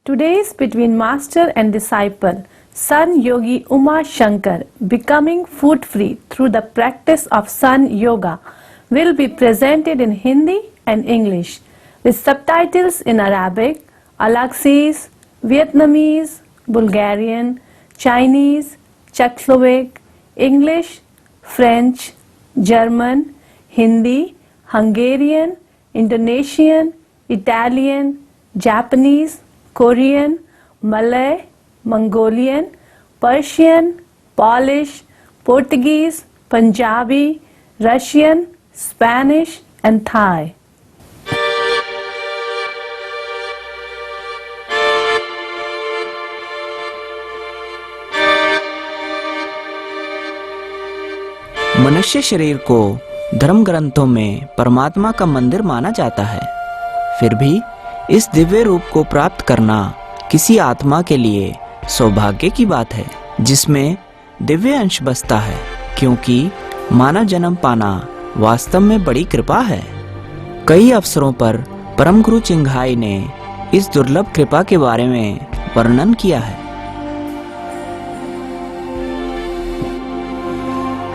Today is between master and disciple, Sun Yogi Uma Shankar, becoming food free through the practice of Sun Yoga, will be presented in Hindi and English with subtitles in Arabic, Alaksis, Vietnamese, Bulgarian, Chinese, Czechoslovak, English, French, German, Hindi, Hungarian, Indonesian, Italian, Japanese, Korean, Malay, Mongolian, Persian, Polish, Portuguese, Punjabi, Russian, Spanish, and Thai. मनुष्य शरीर को धर्म ग्रंथों में परमात्मा का मंदिर माना जाता है। फिर भी इस दिव्य रूप को प्राप्त करना किसी आत्मा के लिए सौभाग्य की बात है, जिसमें दिव्य अंश बसता है, क्योंकि मानव जन्म पाना वास्तव में बड़ी कृपा है। कई अवसरों पर परम गुरु चिंघाई ने इस दुर्लभ कृपा के बारे में वर्णन किया है।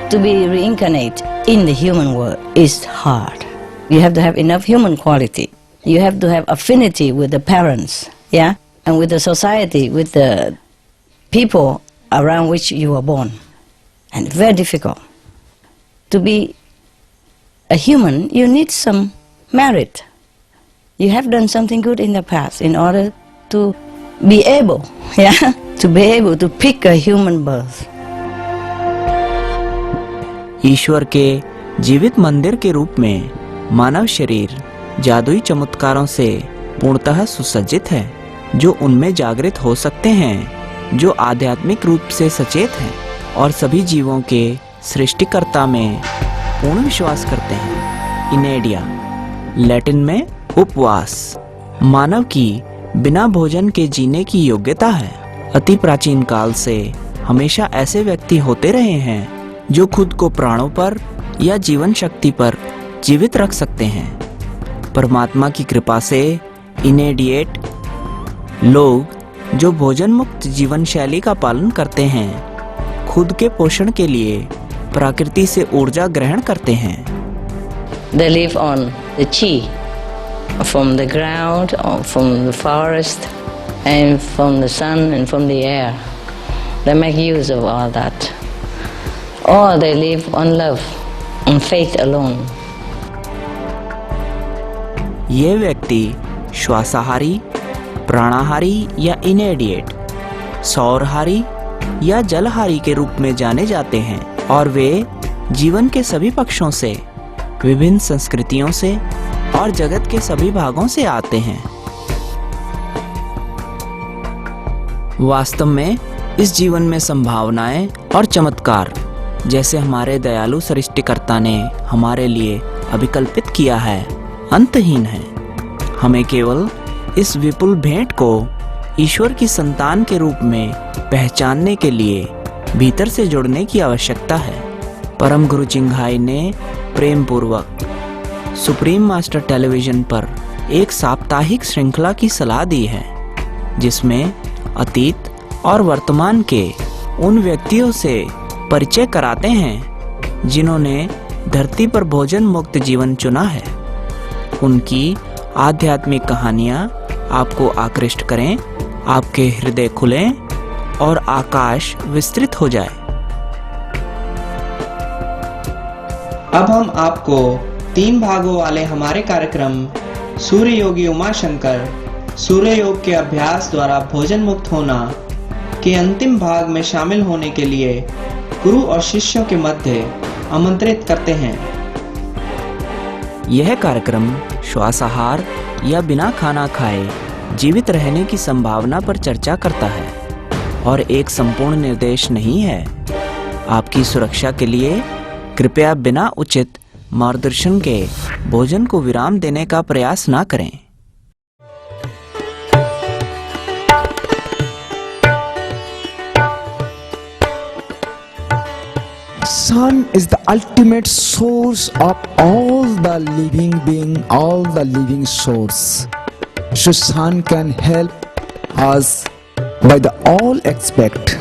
To be reincarnate in the human world is hard. You have to have enough human quality. You have to have affinity with the parents, yeah, and with the society, with the people around which you were born. And very difficult. To be a human, you need some merit. You have done something good in the past in order to be able, yeah, to be able to pick a human birth. ईश्वर के जीवित मंदिर के रूप में मानव शरीर जादुई चमत्कारों से पूर्णतः सुसज्जित है, जो उनमें जागृत हो सकते हैं जो आध्यात्मिक रूप से सचेत हैं और सभी जीवों के सृष्टिकर्ता में पूर्ण विश्वास करते हैं। इनेडिया, लैटिन में उपवास, मानव की बिना भोजन के जीने की योग्यता है। अति प्राचीन काल से हमेशा ऐसे व्यक्ति होते रहे हैं जो खुद को प्राणों पर या जीवन शक्ति पर जीवित रख सकते हैं। परमात्मा की कृपा से इनेडिएट लोग जो भोजन मुक्त जीवन शैली का पालन करते हैं, खुद के पोषण के लिए प्रकृति से ऊर्जा ग्रहण करते हैं। They live on the chi, from the ground, or from the forest, and from the sun and from the air. They make use of all that. Or they live on love, on faith alone. ये व्यक्ति श्वासाहारी, प्राणाहारी या इनेडिएट, सौरहारी या जलहारी के रूप में जाने जाते हैं, और वे जीवन के सभी पक्षों से, विभिन्न संस्कृतियों से और जगत के सभी भागों से आते हैं। वास्तव में इस जीवन में संभावनाएं और चमत्कार जैसे हमारे दयालु सृष्टिकर्ता ने हमारे लिए अभिकल्पित किया है, अंतहीन है। हमें केवल इस विपुल भेंट को ईश्वर की संतान के रूप में पहचानने के लिए भीतर से जुड़ने की आवश्यकता है। परम गुरु चिंघाई ने प्रेम पूर्वक सुप्रीम मास्टर टेलीविजन पर एक साप्ताहिक श्रृंखला की सलाह दी है, जिसमें अतीत और वर्तमान के उन व्यक्तियों से परिचय कराते हैं जिन्होंने धरती पर भोजन मुक्त जीवन चुना है। उनकी आध्यात्मिक कहानियां आपको आकृष्ट करें, आपके हृदय खुलें और आकाश विस्तृत हो जाए। अब हम आपको 3 भागों वाले हमारे कार्यक्रम सूर्य योगी उमा शंकर सूर्य योग के अभ्यास द्वारा भोजन मुक्त होना के अंतिम भाग में शामिल होने के लिए गुरु और शिष्यों के मध्य आमंत्रित करते हैं। यह कार्यक्रम श्वासाहार या बिना खाना खाए जीवित रहने की संभावना पर चर्चा करता है और एक संपूर्ण निर्देश नहीं है। आपकी सुरक्षा के लिए कृपया बिना उचित मार्गदर्शन के भोजन को विराम देने का प्रयास न करें। Sun is the ultimate source of all the living being, all the living source. So sun can help us by the all aspect.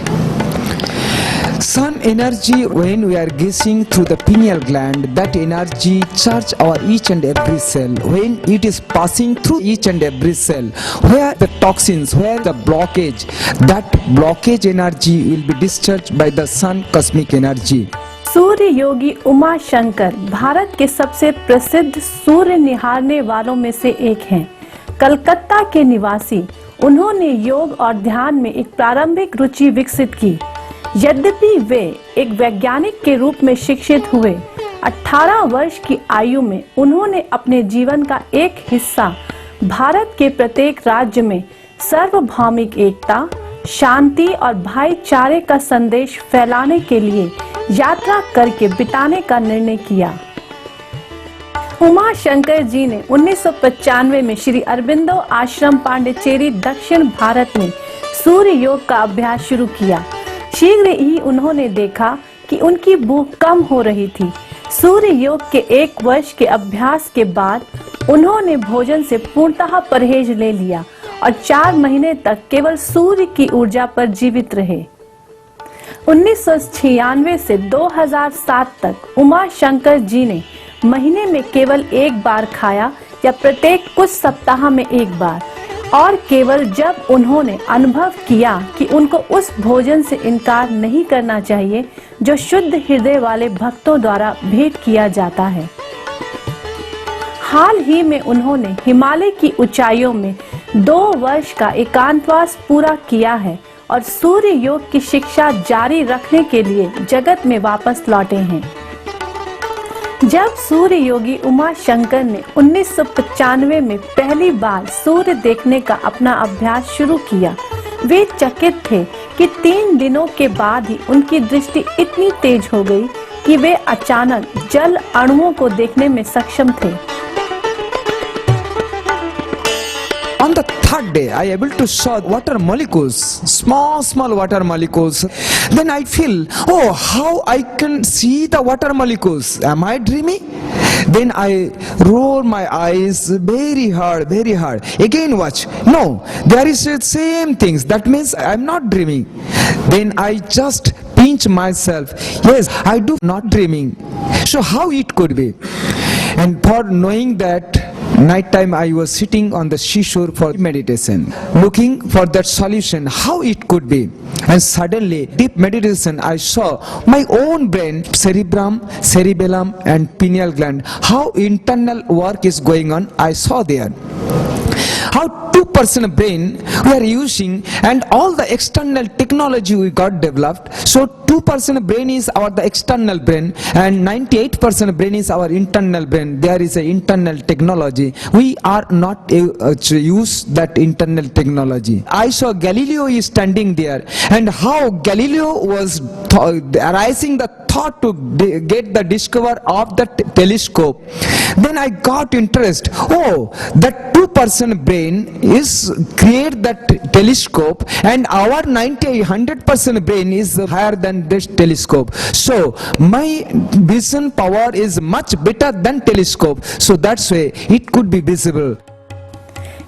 Sun energy, when we are gazing through the pineal gland, that energy charge our each and every cell. When it is passing through each and every cell, where the toxins, where the blockage, that blockage energy will be discharged by the sun cosmic energy. सूर्य योगी उमा शंकर भारत के सबसे प्रसिद्ध सूर्य निहारने वालों में से एक हैं। कलकत्ता के निवासी, उन्होंने योग और ध्यान में एक प्रारंभिक रुचि विकसित की। यद्यपि वे एक वैज्ञानिक के रूप में शिक्षित हुए, 18 वर्ष की आयु में उन्होंने अपने जीवन का एक हिस्सा भारत के प्रत्येक राज्य में सार्वभौमिक एकता, शांति और भाईचारे का संदेश फैलाने के लिए यात्रा करके बिताने का निर्णय किया। उमा शंकर जी ने 1995 में श्री अरबिंदो आश्रम पांडिचेरी दक्षिण भारत में सूर्य योग का अभ्यास शुरू किया। शीघ्र ही उन्होंने देखा कि उनकी भूख कम हो रही थी। सूर्य योग के 1 वर्ष के अभ्यास के बाद उन्होंने भोजन से पूर्णतः परहेज ले लिया और 4 महीने तक केवल सूर्य की ऊर्जा पर जीवित रहे। 1996 से 2007 तक उमा शंकर जी ने महीने में केवल 1 बार खाया या प्रत्येक कुछ सप्ताह में 1 बार, और केवल जब उन्होंने अनुभव किया कि उनको उस भोजन से इनकार नहीं करना चाहिए जो शुद्ध हृदय वाले भक्तों द्वारा भेंट किया जाता है। हाल ही में उन्होंने हिमालय की ऊंचाइयों में 2 वर्ष का एकांतवास पूरा किया है और सूर्य योग की शिक्षा जारी रखने के लिए जगत में वापस लौटे हैं। जब सूर्य योगी उमा शंकर ने 1995 में पहली बार सूर्य देखने का अपना अभ्यास शुरू किया, वे चकित थे कि 3 दिनों के बाद ही उनकी दृष्टि इतनी तेज हो गई कि वे अचानक जल अणुओं को देखने में सक्षम थे। On the 3rd day, I able to saw water molecules, small water molecules. Then I feel, oh, how I can see the water molecules? Am I dreaming? Then I roll my eyes very hard. Again watch. No, there is the same things. That means I am not dreaming. Then I just pinch myself. Yes, I do not dreaming. So how it could be? And for knowing that, night time I was sitting on the seashore for meditation, looking for that solution, how it could be. And suddenly, deep meditation, I saw my own brain, cerebellum and pineal gland, how internal work is going on, I saw there. How 2% brain we are using and all the external technology we got developed. So 2% brain is the external brain and 98% brain is our internal brain. There is an internal technology. We are not to use that internal technology. I saw Galileo is standing there and how Galileo was arising the thought to get the discover of the telescope. Then I got interest. Oh, that 2% brain is create that telescope and our 100% brain is higher than this telescope. So my vision power is much better than telescope. So that's why it could be visible.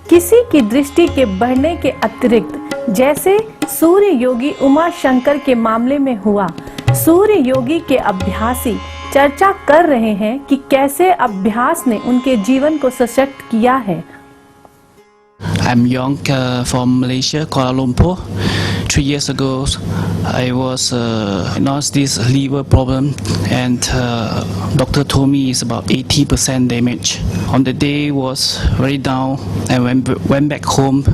किसी की दृष्टि के बढ़ने के अतिरिक्त जैसे सूर्य योगी उमा शंकर के मामले में हुआ, सूर्य योगी के अभ्यासी चर्चा कर रहे हैं कि कैसे अभ्यास ने उनके जीवन को सशक्त किया है। I'm young from Malaysia, Kuala Lumpur. 3 years ago, I was diagnosed this liver problem, and doctor told me it's about 80% damage. On the day, was very down. I went back home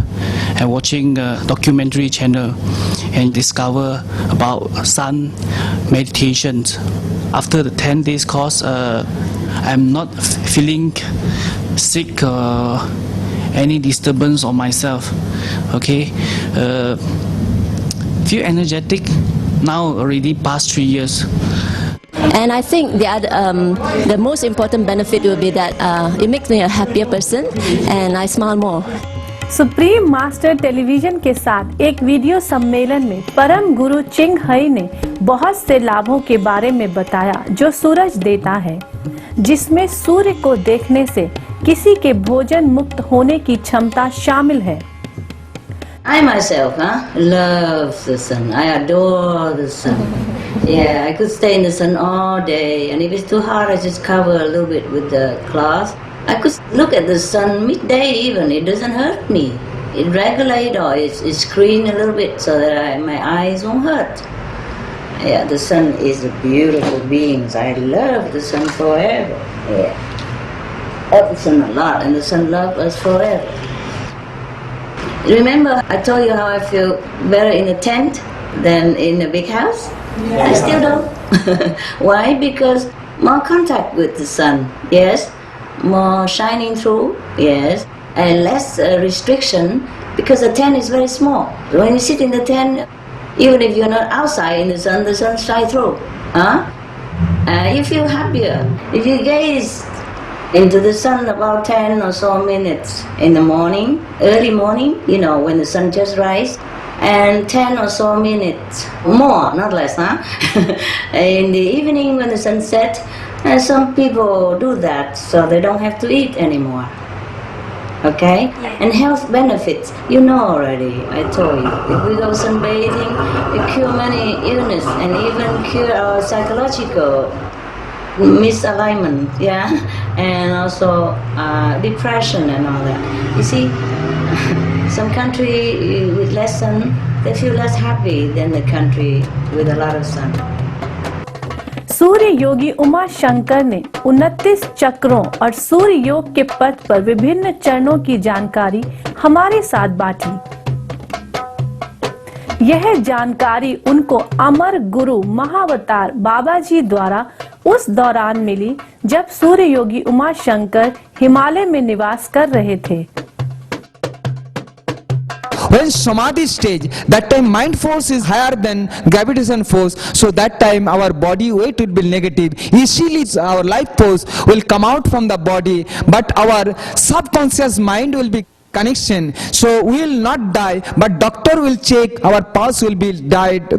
and watching a documentary channel and discover about sun meditations. After the 10 days course, I'm not feeling sick. Any disturbance on myself, okay, feel energetic now already past 3 years. And I think the most important benefit will be that it makes me a happier person and I smile more. Supreme master television के साथ एक video सम्मेलन में परम गुरु चिंग हई ने बहुत से लाभों के बारे में बताया जो सूरज देता है, जिसमें सूर्य को देखने से किसी के भोजन मुक्त होने की क्षमता शामिल है। I myself, love the sun. I adore the sun. Yeah, I could stay in the sun all day, and if it's too hot, I just cover a little bit with the cloth. I could look at the sun midday even. It doesn't hurt me. It regulates or it screen a little bit so that my eyes won't hurt. Yeah, the sun is a beautiful being. I love the sun forever. Yeah, love the sun a lot, and the sun loves us forever. Remember, I told you how I feel better in a tent than in a big house? Yeah. I still don't. Why? Because more contact with the sun, yes. More shining through, yes. And less restriction because the tent is very small. When you sit in the tent, even if you're not outside in the sun shines through. You feel happier. If you gaze into the sun about 10 or so minutes in the morning, early morning, when the sun just rises, and 10 or so minutes more, not less, in the evening when the sun sets, some people do that so they don't have to eat anymore. Okay? And health benefits, already, I told you. If we go sunbathing, we cure many illness and even cure our psychological misalignment, and also depression and all that. You see, some country with less sun, they feel less happy than the country with a lot of sun. सूर्य योगी उमा शंकर ने 29 चक्रों और सूर्य योग के पथ पर विभिन्न चरणों की जानकारी हमारे साथ बांटी। यह जानकारी उनको अमर गुरु महावतार बाबा जी द्वारा उस दौरान मिली जब सूर्य योगी उमा शंकर हिमालय में निवास कर रहे थे। When samadhi stage, that time mind force is higher than gravitation force, so that time our body weight will be negative. Easily our life force will come out from the body, but our subconscious mind will be connection, so we will not die, but doctor will check our pulse will be died,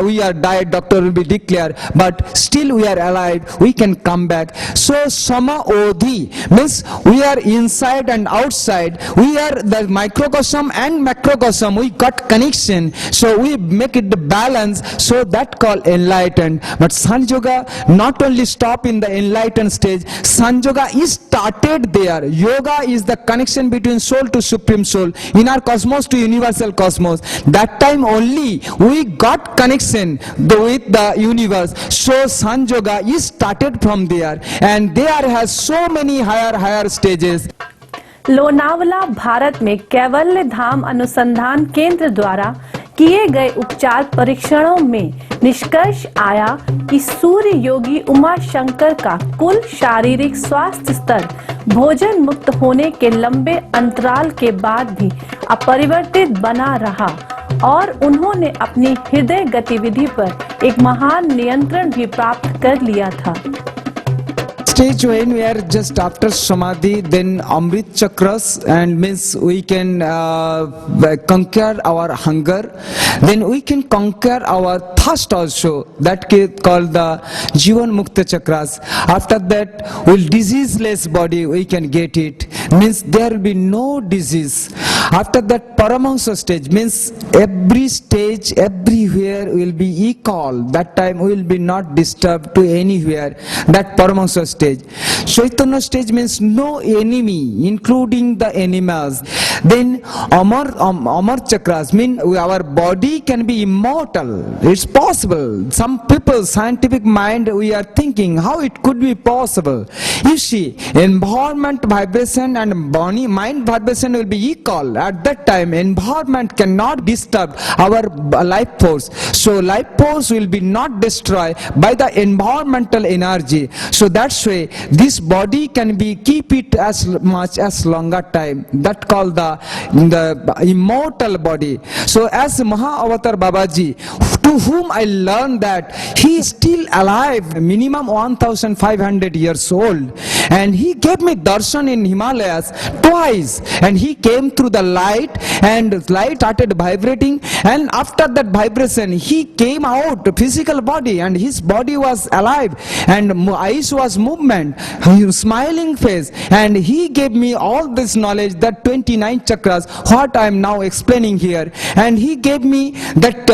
we are died, doctor will be declared, but still we are alive, we can come back. So sama odhi means we are inside and outside, we are the microcosm and macrocosm, we got connection, so we make it the balance, so that called enlightened. But San Yoga not only stop in the enlightened stage, San Yoga is started there. Yoga is the connection between soul to supreme soul, inner cosmos to universal cosmos. That time only we got connection with the universe. So San Yoga is started from there, and there has so many higher stages. Lonavala Bharat में कैवल्य धाम अनुसंधान केंद्र द्वारा किए गए उपचार परीक्षणों में निष्कर्ष आया कि सूर्य योगी उमा शंकर का कुल शारीरिक स्वास्थ्य स्तर भोजन मुक्त होने के लंबे अंतराल के बाद भी अपरिवर्तित बना रहा और उन्होंने अपनी हृदय गतिविधि पर एक महान नियंत्रण भी प्राप्त कर लिया था। Stage when we are just after samadhi, then Amrit chakras, and means we can conquer our hunger, then we can conquer our thirst also, that called the Jivan Mukta chakras. After that, will diseaseless body we can get it, means there will be no disease. After that, Paramahansa stage means every stage, everywhere will be equal. That time we will be not disturbed to anywhere. That Paramahansa stage. Chaitanya stage means no enemy, including the animals. Then Amar chakras mean our body can be immortal. It's possible. Some people, scientific mind, we are thinking how it could be possible. You see, environment vibration and body mind vibration will be equal. At that time, environment cannot disturb our life force. So life force will be not destroyed by the environmental energy. So that's why this body can be keep it as much as longer time. That called the immortal body. So as Maha Avatar Babaji, to through whom I learned that he is still alive, minimum 1500 years old, and he gave me darshan in Himalayas twice, and he came through the light, and the light started vibrating, and after that vibration he came out, physical body, and his body was alive, and eyes was movement, smiling face, and he gave me all this knowledge, that 29 chakras, what I am now explaining here, and he gave me that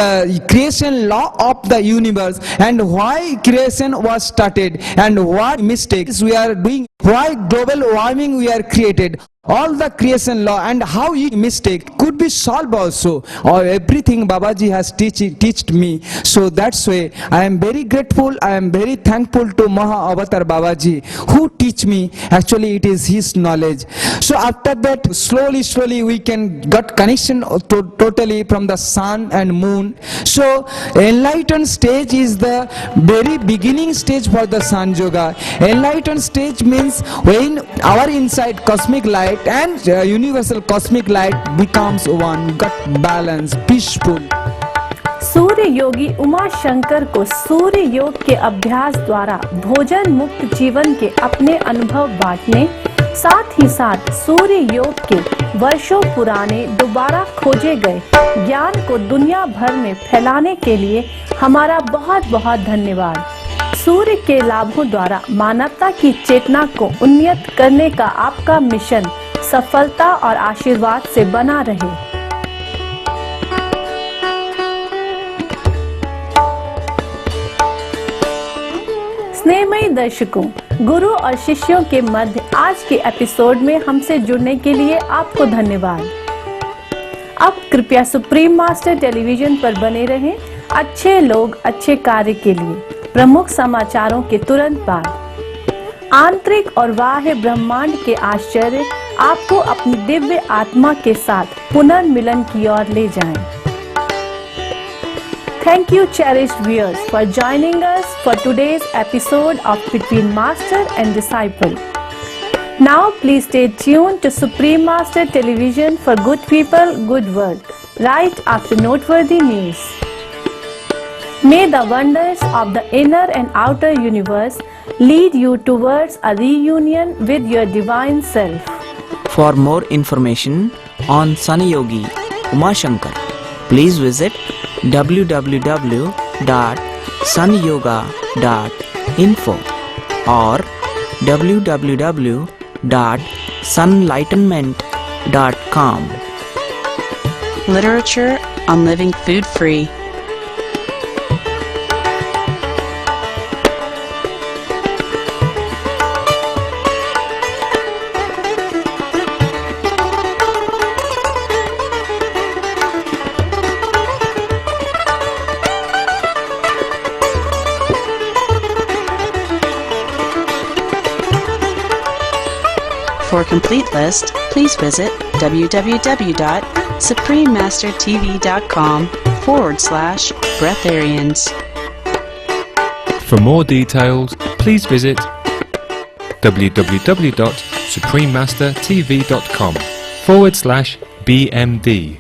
creation law of the universe, and why creation was started, and what mistakes we are doing, why global warming we are created, all the creation law, and how each mistake could be solved also, or everything Babaji has teached me. So that's why I am very grateful, I am very thankful to Maha Avatar Babaji who teach me. Actually it is his knowledge. So after that, slowly we can get connection totally from the sun and moon. So enlightened stage is the very beginning stage for the San Yoga. Enlightened stage means when our inside cosmic light and universal cosmic light becomes one, got balance, peaceful. सूर्य योगी उमा शंकर को सूर्य योग के अभ्यास द्वारा भोजन मुक्त जीवन के अपने अनुभव बांटने, साथ ही साथ सूर्य योग के वर्षों पुराने दोबारा खोजे गए ज्ञान को दुनिया भर में फैलाने के लिए हमारा बहुत बहुत धन्यवाद। सूर्य के लाभों द्वारा मानवता की चेतना को उन्नत करने का आपका मिशन सफलता और आशीर्वाद से बना रहे। स्नेहमयी दर्शकों, गुरु और शिष्यों के मध्य आज के एपिसोड में हमसे जुड़ने के लिए आपको धन्यवाद। अब कृपया सुप्रीम मास्टर टेलीविजन पर बने रहें अच्छे लोग अच्छे कार्य के लिए। प्रमुख समाचारों के तुरंत बाद आंतरिक और बाह्य ब्रह्मांड के आश्चर्य आपको अपनी दिव्य आत्मा के साथ पुनर्मिलन की ओर ले जाएं। Thank you, cherished viewers, for joining us for today's episode of Between Master and Disciple. Now, please stay tuned to Supreme Master Television for good people, good world, right after noteworthy news. May the wonders of the inner and outer universe lead you towards a reunion with your divine self. For more information on Sun Yogi Uma Shankar, please visit www.sunyoga.info or www.sunlightenment.com. Literature on living food free. For a complete list, please visit www.suprememastertv.com/breatharians. For more details, please visit www.suprememastertv.com/BMD.